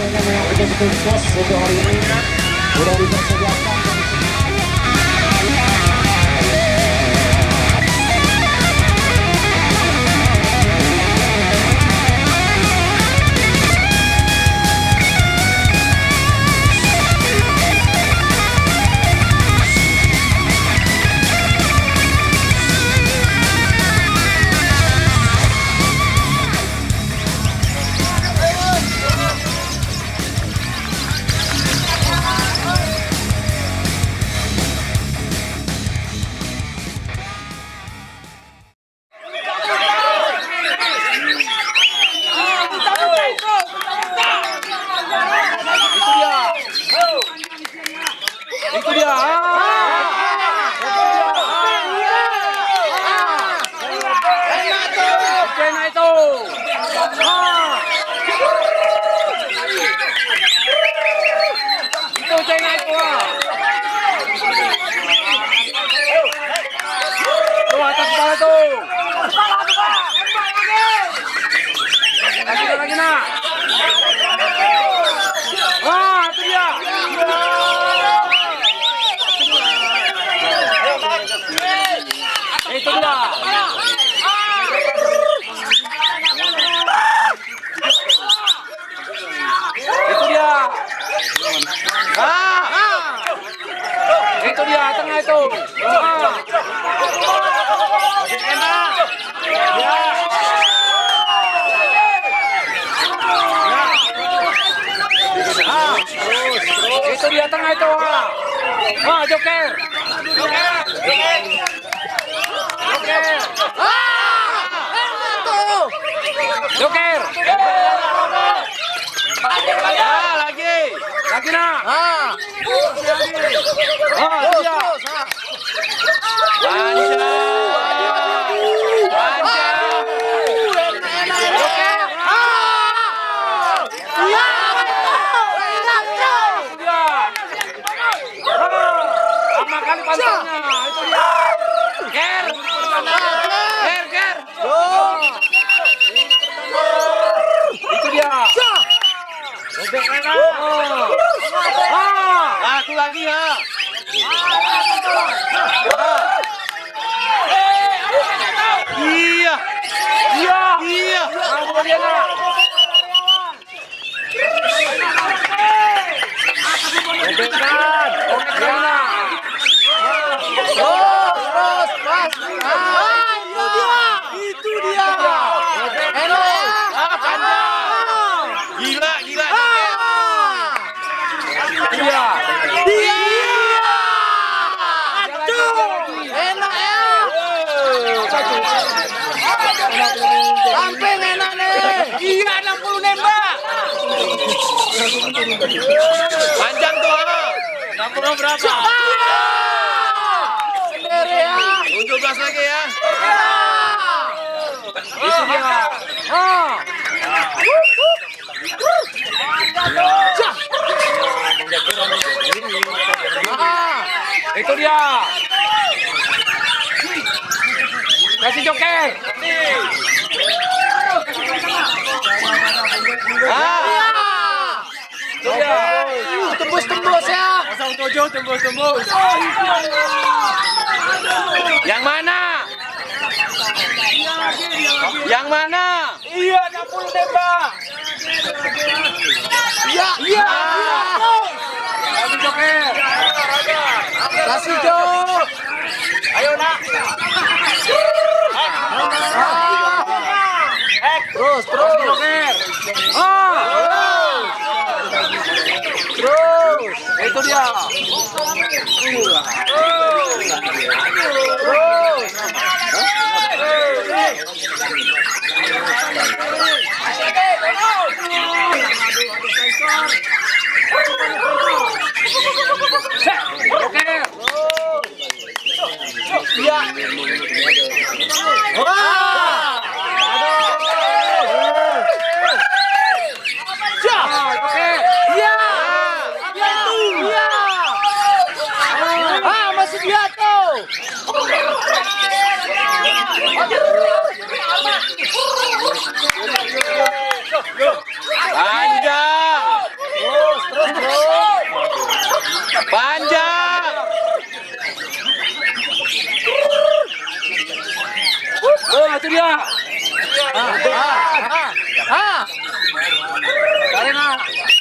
Kayaknya memang betul-betul kos untuk hari ini sudah dipersediakan. Itu dia. Enak itu. Itu cengah itu. Tuh atas kepala tuh. Lagi nak. Wah, itu dia. Itu dia. Itu dia. Itu dia tengah itu. Enak. Ya. Itu dia tengah itu. Joker. Joker. Lagi nak. Kali pantangnya itu dia. Ger. Itu dia. Bebek enak. Aku lagi ya. Iya. Aku dia nak. Bebekan. Terus, Mas. Itu dia. Enak ya? Panjang. Gila. Iya. Aduh. Enak ya? Samping enak nih. Iya 60 nembak. Panjang tuh. 60 berapa? Sendiri ya. 17 lagi ya. Itu dia. Itu dia. Kasih joker. Itu dia. Tembus ya. 07 tembus. Yang mana? Yang mana? Iya 60 tembak. Iya. Kasih joker. Kasih Jo. Ayo nak. Terus. Joker. Terus. Itu dia. Joker. Iya. Masih dia tuh. Panjang. Pak.